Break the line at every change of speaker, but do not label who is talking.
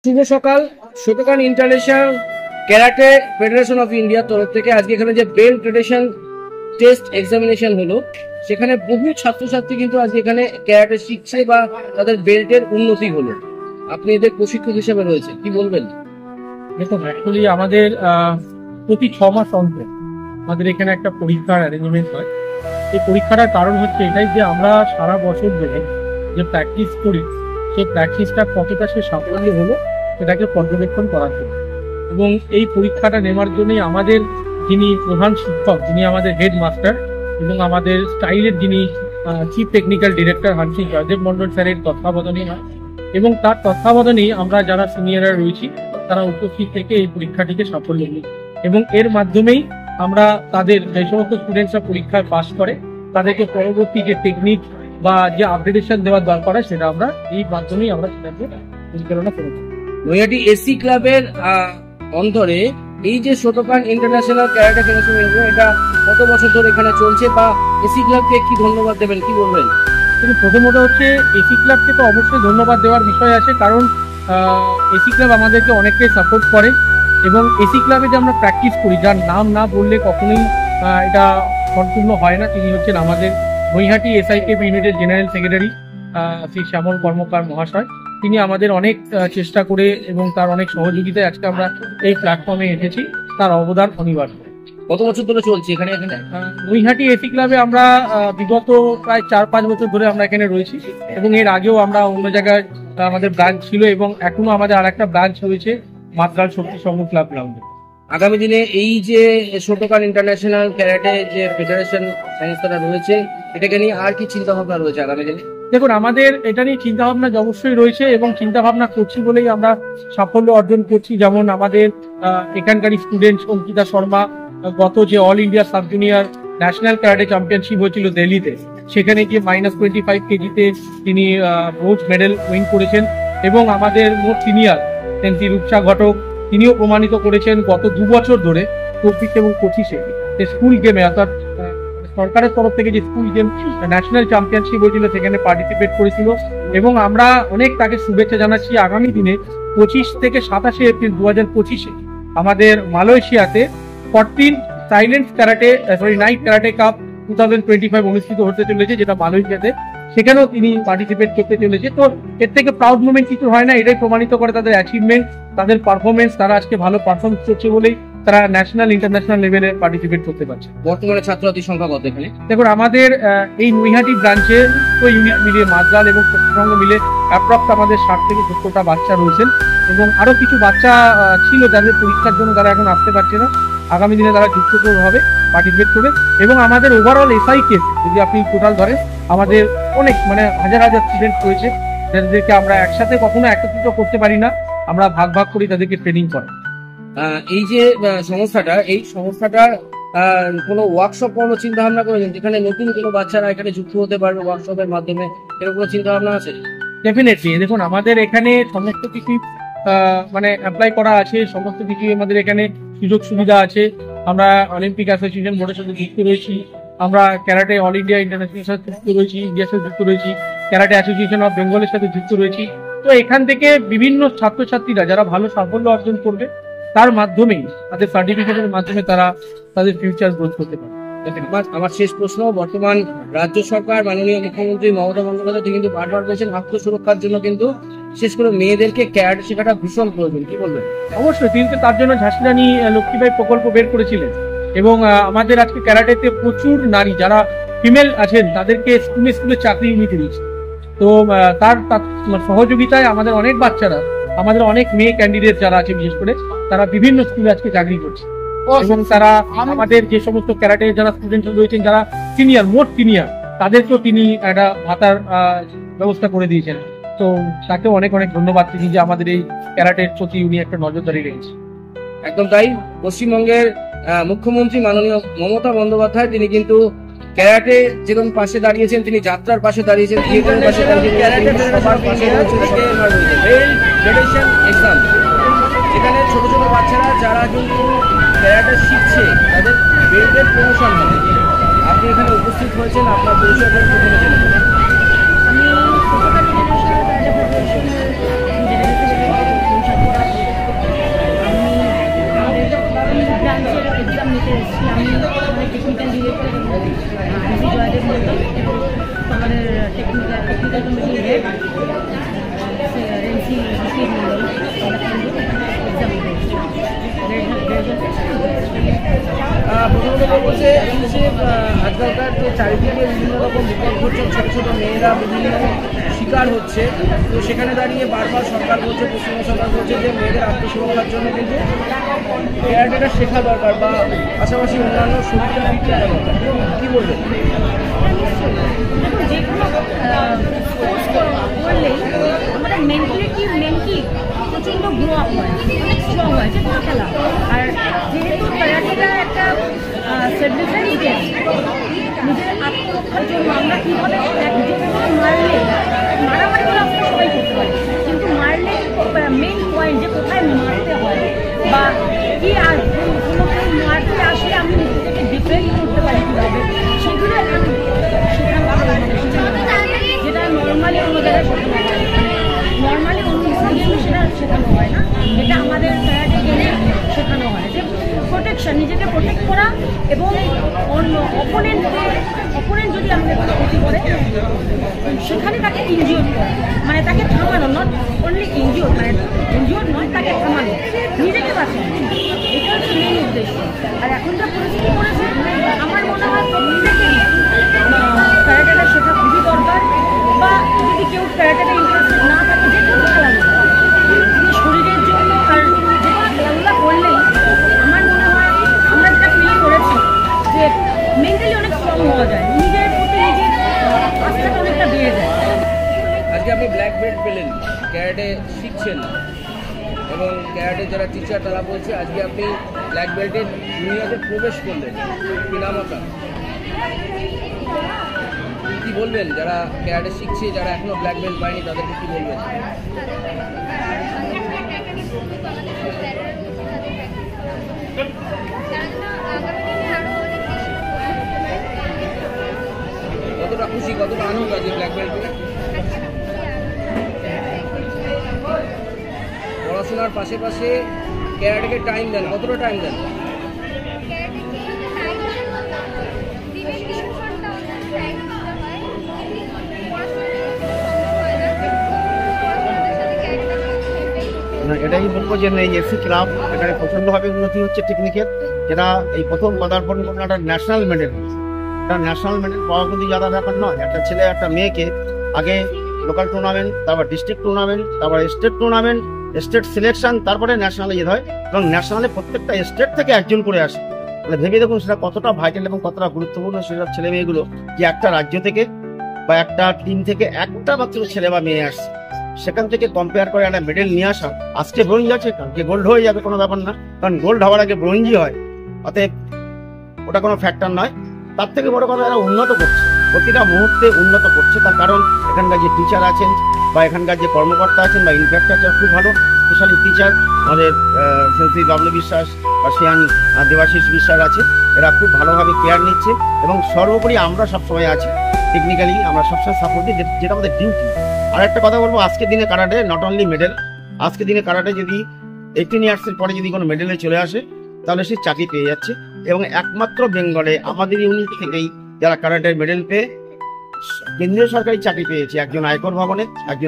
শুভ সকাল। Shotokan international karate federation of ইন্ডিয়ার তরফ থেকে আজকে এখানে যে বেল্ট গ্রেডেশন টেস্ট এক্সামিনেশন হলো, সেখানে বহু ছাত্রছাত্রী কিন্তু আজকে এখানে ক্যারাটে শিখছে বা তাদের বেল্টের উন্নতি হলো। আপনি এদের প্রশিক্ষক হিসেবে রয়েছে, কি বলবেন?
দেখুন, অ্যাকচুয়ালি আমাদের প্রতি 6 মাস অন্তর আমাদের এখানে একটা পরীক্ষার অ্যারেঞ্জমেন্ট হয়। এই পরীক্ষাটার কারণ হচ্ছে এটাই যে আমরা সারা বছর ধরে যে প্র্যাকটিস করি, সেই প্র্যাকটিসটা কতটা সে সাফল্য হলো সেটাকে পর্যবেক্ষণ করার জন্য। এবং এই পরীক্ষাটা নেওয়ার জন্যই আমাদের যিনি প্রধান শিক্ষক, যিনি আমাদের হেড মাস্টার এবং আমাদের স্টাইলের যিনি chief technical director Hansi Joydev Mondal স্যারের তত্ত্বাবধানে হয়। এবং তার তত্ত্বাবধানেই আমরা যারা সিনিয়ররা রয়েছি তারা উপস্থিত থেকে এই পরীক্ষাটিকে সাফল্য দিই। এবং এর মাধ্যমেই আমরা তাদের যে সমস্ত স্টুডেন্টসরা পরীক্ষায় পাস করে তাদেরকে পরবর্তী যে টেকনিক বা যে আপডেটেশন দেওয়ার দরকার হয় সেটা আমরা এই মাধ্যমেই আমরা সেটাকে পরিচালনা করেছি।
নৈহাটি এসি ক্লাবের অন্তরে এই যে শোটোকান ইন্টারন্যাশনাল ক্যারাটে ফেডারেশন, এটা কত বছর ধরে এখানে চলছে বা এসি ক্লাবকে কি ধন্যবাদ দেবেন, কি বলবেন?
কিন্তু প্রথমত হচ্ছে এসি ক্লাবকে তো অবশ্যই ধন্যবাদ দেওয়ার বিষয় আছে, কারণ এসি ক্লাব আমাদেরকে অনেকটাই সাপোর্ট করে। এবং এসি ক্লাবে যে আমরা প্র্যাকটিস করি, যার নাম না বললে কখনোই এটা সম্পূর্ণ হয় না, তিনি হচ্ছেন আমাদের নৈহাটি এসআইকেএফ ইউনিটের জেনারেল সেক্রেটারি শ্রী শ্যামল কর্মকার মহাশয়। তিনি আমাদের অনেক চেষ্টা করে এবং তার অনেক সহযোগিতায় আজকে আমরা এই প্ল্যাটফর্মে এসেছি, তার অবদান অনিবার্য।
কত বছর ধরে চলছে এখানে?
নৈহাটি এসি ক্লাবে আমরা বিগত প্রায় 4-5 বছর ধরে আমরা এখানে রয়েছি। এবং এর আগেও আমরা অন্য জায়গায় আমাদের ব্রাঞ্চ ছিল এবং এখনো আমাদের আর একটা ব্রাঞ্চ রয়েছে মাতগাল শক্তি সংঘ ক্লাব গ্রাউন্ডে।
আগামী দিনে এই যে শোটোকান ইন্টারন্যাশনাল ক্যারাটে যে ফেডারেশন সংস্থাটা রয়েছে, এটাকে নিয়ে আর কি চিন্তা ভাবনা রয়েছে আগামী দিনে?
দেখুন, আমাদের এটা নিয়ে চিন্তা ভাবনা অবশ্যই রয়েছে এবং চিন্তা ভাবনা করছি বলেই আমরা সাফল্য অর্জন করছি। যেমন আমাদের এখানকার স্টুডেন্ট অঙ্কিতা শর্মা গত যে all India sub junior national karate championship হয়েছিল দিল্লিতে, সেখানে গিয়ে -25 কেজিতে তিনি ব্রোঞ্জ মেডেল উইন করেছেন। এবং আমাদের মোট সিনিয়র সেন্সি রূপসা ঘটক, তিনিও প্রমাণিত করেছেন গত 2 বছর ধরে 24 এবং 25-এ স্কুল গেমে, অর্থাৎ সরকারের তরফ থেকে যে স্কুল গেম ন্যাশনাল চ্যাম্পিয়নশিপ হয়েছিল সেখানে পার্টিসিপেট করেছিল। এবং আমরা অনেক তাকে শুভেচ্ছা জানাচ্ছি। আগামী দিনে 25 থেকে 27 এপ্রিল 2025-এ আমাদের মালয়েশিয়াতে 14 নাইট ক্যারাটে কাপ 2025 অনুষ্ঠিত হতে চলেছে, যেটা মালয়েশিয়াতে, সেখানেও তিনি পার্টিসিপেট করতে চলেছে। তো এর থেকে প্রাউড মোমেন্ট কিছু হয় না, এটাই প্রমাণিত করে তাদের অ্যাচিভমেন্ট, তাদের পারফরমেন্স। তারা আজকে ভালো পারফরমেন্স করছে বলেই তারা ন্যাশনাল ইন্টারন্যাশনাল লেভেলে পার্টিসিপেট করতে পারছে।
বর্তমানে ছাত্রছাত্রীর সংখ্যা কত এখানে?
দেখুন, আমাদের এই নৈহাটি ব্রাঞ্চে তো ইউনিট মিলিয়ে মাতগাল এবং পশ্চিমবঙ্গ মিলে অ্যাপ্রক্স আমাদের 60 থেকে 70টা বাচ্চা রয়েছেন। এবং আরো কিছু বাচ্চা ছিল যাদের পরীক্ষার জন্য তারা এখন আসতে পারছে না, আগামী দিনে তারা যুক্ত হবে, পার্টিসিপেট করবে। এবং আমাদের ওভারঅল এসআইকেএফ যদি আপনি টোটাল ধরেন, আমাদের অনেক হাজার হাজার স্টুডেন্ট রয়েছে যাদেরকে আমরা একসাথে কখনো একত্রিত করতে পারি না, আমরা ভাগ ভাগ করে তাদেরকে ট্রেনিং করে।
এই যে এই সংস্থাটার কোনো ওয়ার্কশপ কোনো চিন্তা ভাবনা করেছেন, যেখানে নতুন কোনো বাচ্চারা এখানে যুক্ত হতে পারবে ওয়ার্কশপের মাধ্যমে, এরকম কোনো চিন্তা ভাবনা আছে?
ডেফিনেটলি। দেখুন, আমাদের এখানে সমস্ত কিছু অ্যাপ্লাই করা আছে, সমস্ত কিছু আমাদের এখানে সুযোগ সুবিধা আছে। আমরা অলিম্পিক অ্যাসোসিয়েশন বোর্ডের সাথে যুক্ত রয়েছি, আমরা ক্যারাটে অল ইন্ডিয়া ইন্টারন্যাশনাল সাথে যুক্ত রয়েছি, ইন্ডিয়ার সাথে যুক্ত রয়েছি, ক্যারাটে অ্যাসোসিয়েশন অফ বেঙ্গলের সাথে যুক্ত রয়েছি। তো এখান থেকে বিভিন্ন ছাত্রছাত্রীরা যারা ভালো সাফল্য অর্জন করবে, তার মাধ্যমেই তাদের সার্টিফিকেটের মাধ্যমে তারা তাদের ফিউচার গ্রোথ করতে পারে।
আমার শেষ প্রশ্ন, বর্তমান রাজ্য সরকার মাননীয় মুখ্যমন্ত্রী মমতা বন্দ্যোপাধ্যায় কিন্তু বারবার বলেছেন আত্মসুরক্ষার জন্য কিন্তু বিশেষ করে মেয়েদেরকে ক্যারাটে শেখাটা ভীষণ প্রয়োজন, কি বলবেন?
অবশ্যই, তিনি তার জন্য ঝাঁসি রানী লক্ষ্মীবাই প্রকল্প বের করেছিলেন। এবং আমাদের আজকে ক্যারাটেতে প্রচুর নারী যারা ফিমেল আছেন তাদেরকে স্কুলে স্কুলে চাকরি নিতে দিয়েছে। তো তার সহযোগিতায় আমাদের অনেক বাচ্চারা, আমাদের অনেক মেয়ে ক্যান্ডিডেট যারা আছে বিশেষ করে, তারা বিভিন্ন স্কুলে আজকে চাকরি করছে। এবং তারা আমাদের যে সমস্ত ক্যারাটে যারা স্টুডেন্ট রয়েছেন, যারা মোট সিনিয়র, তাদেরকেও তিনি একটা ভাতার ব্যবস্থা করে দিয়েছেন। তো তাকেও অনেক অনেক ধন্যবাদ, তিনি যে আমাদের এই ক্যারাটের প্রতি উনি একটা নজরদারি রেখেছেন।
একদম তাই। পশ্চিমবঙ্গের মুখ্যমন্ত্রী মাননীয় মমতা বন্দ্যোপাধ্যায় তিনি কিন্তু ক্যারাটে যেরকম পাশে দাঁড়িয়েছেন, তিনি যাত্রার পাশে দাঁড়িয়েছেন, থিয়েটারের পাশে দাঁড়িয়েছেন, যেখানে ছোট ছোট বাচ্চারা যারা কিন্তু ক্যারাটে শিখছে তাদের বেল্টের প্রমোশন হবে। আপনি এখানে উপস্থিত হয়েছেন, আপনার পরিচয়টা প্রথমে জেনে নেবেন।
আমি
বলছে আজকালকার যে চারিদিকে বিভিন্ন রকম বিপদ ঘটছে, ছোট ছোট মেয়েরা বিভিন্ন শিকার হচ্ছে, তো সেখানে দাঁড়িয়ে বারবার সরকার বলছে, পশ্চিমবঙ্গ সরকার বলছে যে মেয়েদের আত্মসুরক্ষার জন্য কিন্তু ক্যারাটেটা শেখা দরকার বা পাশাপাশি অন্যান্য সুবিধা দিতে দরকার। কী বলবেন?
যে কোনো কোর্স করলেই আমাদের মেন্টালি প্রচণ্ড গ্রো আপ হয়, অনেক স্ট্রং হয় যে কোনো খেলা। আর যেহেতু ক্যারাটেটা একটা সেলফ ডিফেন্স গেম, নিজের আত্মরক্ষার জন্য আমরা কীভাবে একজনকে মারলে, মারামারি করে আমরা সবাই করতে পারি, কিন্তু মারলে মেন পয়েন্ট যে কোথায় মারতে হয় বা কি আর কোনো কেউ মারতে আসলে আমি নিজেকে ডিফেন্ড করতে পারি কীভাবে, সেগুলো যেটা নর্মালি অন্য জায়গায় শেখানো হয়, নর্মালি অন্য স্কুলে সেটা শেখানো হয় না, এটা আমাদের ক্যারাটে গেমে শেখানো হয় যে প্রোটেকশন, নিজেকে প্রোটেক্ট করা এবং অন্য অপোনেন্ট যদি আমাদের ক্ষতি করে সেখানে তাকে ইনজিওর করা, মানে তাকে থামানো, নট অনলি ইনজিওর, মানে ইনজিওর নয়, তাকে থামানো, নিজেকে বাঁচানো, এটা হচ্ছে মেন উদ্দেশ্য। আর এখন যা পরিস্থিতি করেছে আমার মনে হয় প্রত্যেকেরই ক্যারাটেটা শেখা খুবই দরকার, বা যদি কেউ ক্যারাটেটা ইন্টারেস্টেড না থাকে যে কোনো খেলাধুলা শরীরের জন্য, আর যে কোনো খেলাধুলা করলেই আমার মনে হয় আমরা যেটা ফিল করেছি যে মেন্টালি অনেক স্ট্রং হওয়া যায়, নিজের প্রতি নিজের আস্থাটা অনেকটা বেড়ে যায়।
আজকে আপনি ব্ল্যাক বেল্ট পেলেন, ক্যারাটে শিখছেন এবং ক্যারাটে যারা টিচার তারা বলছে আজকে আপনি ব্ল্যাক বেল্টের দুনিয়াতে প্রবেশ করলেন। কি নাম আপনার? কি বলবেন যারা ক্যারাটে শিখছে, যারা এখনো ব্ল্যাক বেল্ট পায়নি তাদেরকে কি বলবেন? কতটা খুশি, কতটা আনন্দ আছে ব্ল্যাক বেল্ট পেলে? পড়াশোনার পাশে ক্যারাটেকে টাইম দেন, কতটা টাইম দেন?
এটাই বলবো যে এই এসি ক্লাব এখানে প্রচণ্ডভাবে উন্নতি হচ্ছে টেকনিকের, যেটা এই প্রথম পদার্পণ করলো একটা ন্যাশনাল মেডেল। একটা ন্যাশনাল মেডেল পাওয়া কিন্তু যারা ব্যাপার নয়, একটা ছেলে একটা মেয়েকে আগে লোকাল টুর্নামেন্ট, তারপর ডিস্ট্রিক্ট টুর্নামেন্ট, তারপর স্টেট টুর্নামেন্ট, স্টেট সিলেকশন, তারপরে ন্যাশনালে ইয়ে হয় এবং ন্যাশনালে প্রত্যেকটা স্টেট থেকে একজন করে আসে। তাহলে ভেবে দেখুন সেটা কতটা ভাইটাল এবং কতটা গুরুত্বপূর্ণ সেসব ছেলে মেয়েগুলো, যে একটা রাজ্য থেকে বা একটা টিম থেকে একটা মাত্র ছেলে বা মেয়ে আসছে, সেখান থেকে কম্পেয়ার করে একটা মেডেল নিয়ে আসা। আজকে ব্রোঞ্জ আছে, কালকে গোল্ড হয়ে যাবে, কোনো ব্যাপার না, কারণ গোল্ড হওয়ার আগে ব্রোঞ্জই হয়, অতএব ওটা কোনো ফ্যাক্টর নয়। তার থেকে বড় কথা এরা উন্নত করছে, প্রতিটা মুহূর্তে উন্নত করছে। তার কারণ এখানকার যে টিচার আছেন বা এখানকার যে কর্মকর্তা আছেন বা ইনফ্রাস্ট্রাকচার খুব ভালো, স্পেশালি টিচার আমাদের শ্রী বাবলু বিশ্বাস বা শিয়ান দেবাশিস বিশ্বাস আছে, এরা খুব ভালোভাবে কেয়ার নিচ্ছে এবং সর্বোপরি আমরা সবসময় আছি টেকনিক্যালি, আমরা সবসময় সাপোর্ট দিই, যেটা আমাদের ডিউটি। আর একটা কথা বলবো, আজকের দিনে কারাটে নট অনলি মেডেল, আজকের দিনে কারাটে যদি 18 ইয়ার্সের পরে যদি কোনো মেডেলে চলে আসে তাহলে সে চাকরি পেয়ে যাচ্ছে। এবং একমাত্র বেঙ্গলে আমাদের ইউনিট থেকেই যারা কারাটের মেডেল পেয়ে কেন্দ্রীয় সরকারি চাকরি পেয়েছে, একজন আয়কর ভবনে, একজন